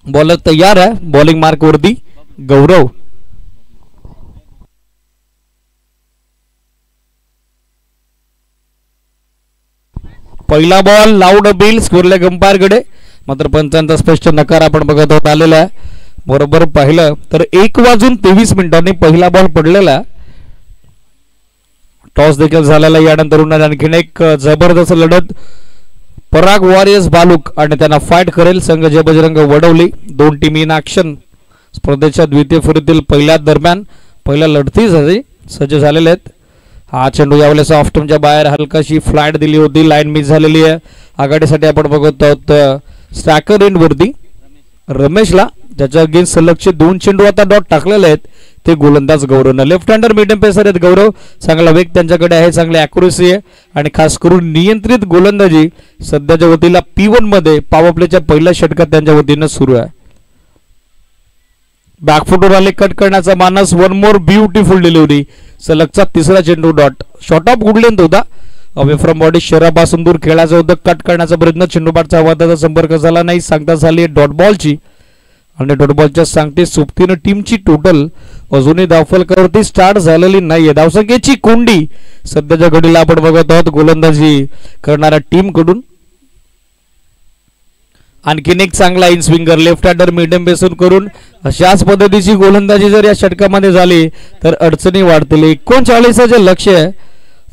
Bowler तैयार है bowling mark वरती गौरव। पहिला बॉल लाऊड अपील स्कोरलेग अंपायर कडे, मात्र पंचांचा स्पष्ट नकार आपण बघत होत आलेला आहे। बरोबर पाहिलं तर 1:23 पहिला बॉल पडलेला, टॉस देखील झालेला। यानंतर आणखीन एक जबरदस्त लढत पराग वॉरियर्स बालुक आणि त्यांना फाईट करेल संघ जय बजरंग वडवली। दोन टीम इन ऍक्शन स्पर्धेच्या द्वितीय फेरीतील पहिल्या दरम्यान पहिल्या लढतीसाठी सज्ज झालेले आहेत। हा चेंडू यावेळेस ऑफ स्टंपच्या बाहेर हलकाशी फ्लाइट दिली होती, लाईन मिस झालेली आहे। आघाडीसाठी आपण बघत आहोत स्ट्रायकर एंड वरती रमेशला, त्याच्या अगेन्स्ट सलगचे 2 चेंडू आता डॉट टाकलेले आहेत ते गोलंदाज गौरवनं। लेफ्ट हँडर मीडियम पेसर आहेत गौरव, चांगला वेग त्यांच्याकडे आहे, चांगली ॲक्युरेसी आहे आणि खास करून नियंत्रित गोलंदाजी सध्याच्या वतीला P1 मध्ये पॉवर प्लेच्या पहिल्या षटकात त्यांच्या वतीनं सुरू आहे। बॅकफुटवर आले कट करण्याचा मानस, वन मोर ब्युटिफुल डिलिव्हरी, सलगचा तिसरा चेंडू dot, short of good length होता, अवे फ्रॉम बॉडी शरीरापासून दूर खेळायचं होतं, कट करण्याचा प्रयत्न, चेंडू बॅटचा आवाजाचा संपर्क झाला नाही, सांगता झाली डॉट बॉलची आणि डॉट बॉलच्या सांगते सोबतीनं टीमची टोटल अजूनही धावफलकावरती स्टार्ट झालेली नाहीये। धावसंख्येची कोंडी सध्याच्या घडीला आपण बघत आहोत गोलंदाजी करणाऱ्या टीम कडून। आणखीन एक चांगला inswinger left hander medium pacer करून अशाच पद्धतीची गोलंदाजी जर या षटकामध्ये झाली तर अडचणी वाढतील। 39चे लक्ष्य आहे,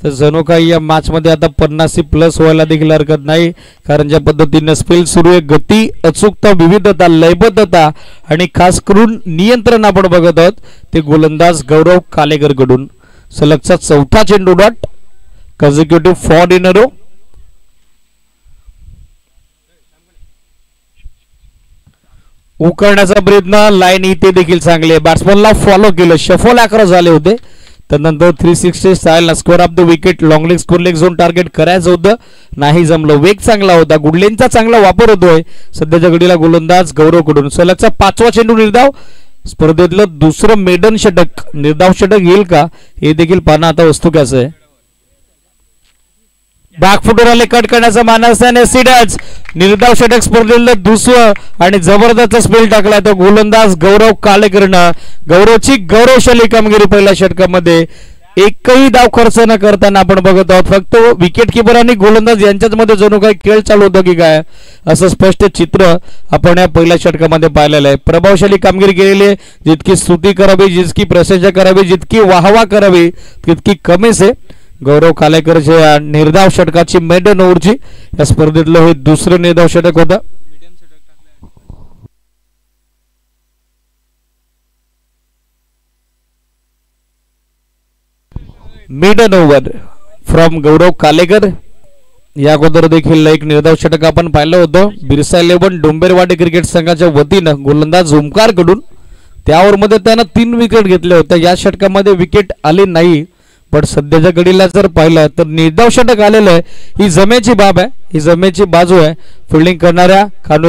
तर जणू काही या मॅच मध्ये आता 50+ व्हायला देखील हरकत नाही, कारण ज्या पद्धतीने स्पेल सुरू आहे, गती, अचूकता, विविधता, लयबद्धता आणि खास करून नियंत्रण आपण बघत आहोत ते गोलंदाज गौरव कालेकर कडून। सलगचा चौथा चेंडू डॉट, कॉन्झिक्युटिव्ह 4 इन अ रो। उकरण्याचा प्रयत्न, लाईन इथे देखील चांगली आहे, बॅट्समनला फॉलो केलं, शफल अक्रॉस झाले होते, त्यानंतर 360 style score of the wicket, long leg score leg zone target करायचं होतं, नाही जमलं, वेग चांगला होता, गुडलेनचा चांगला वापर होतोय सध्याच्या घडीला गोलंदाज गौरव कडून। सलगचा 5वा चेंडू निर्धाव, स्पर्धेतलं दुसरं मेडन षटक, निर्धाव षटक येईल का हे देखील पाहणं आता वस्तुकाचं आहे। बॅकफुटवर आले कट करण्याचा मानस त्याने सिडॅच, निर्धाव षटक स्पर्धेतलं दुसरं आणि जबरदस्त स्पेल टाकलाय तो गोलंदाज गौरव कालेकरनं। गौरवची गौरवशाली कामगिरी पहिल्या षटकामध्ये, एकही धाव खर्च न करताना आपण बघत आहोत। फक्त विकेट किपर आणि गोलंदाज यांच्याच मध्ये जणू काही खेळ चालू होतं की काय असं स्पष्ट चित्र आपण या पहिल्या षटकामध्ये पाहिलेलं आहे। प्रभावशाली कामगिरी केलेली आहे, जितकी स्तुती करावी, जितकी प्रशंसा करावी, जितकी वाहवा करावी तितकी कमीच आहे। गौरव कालेकरच्या निर्धाव षटकाची मेडन ओव्हरची या स्पर्धेतलं हे दुसरं निर्धाव षटक होतं। मिडन ओव्हर फ्रॉम गौरव कालेकर। या अगोदर देखील एक निर्धाव षटक आपण पाहिलं होतं बिरसा 11 डोंबेरवाडी क्रिकेट संघाच्या वतीनं गोलंदाज ओमकार कडून, त्यावर मध्ये त्यानं 3 विकेट घेतल्या होत्या। या षटकामध्ये विकेट आली नाही, पण सध्याच्या घडीला जर पाहिलं तर निर्धाव षटक आलेलं आहे, ही जमेची बाब आहे, ही जमेची बाजू आहे। फिल्डिंग करणाऱ्या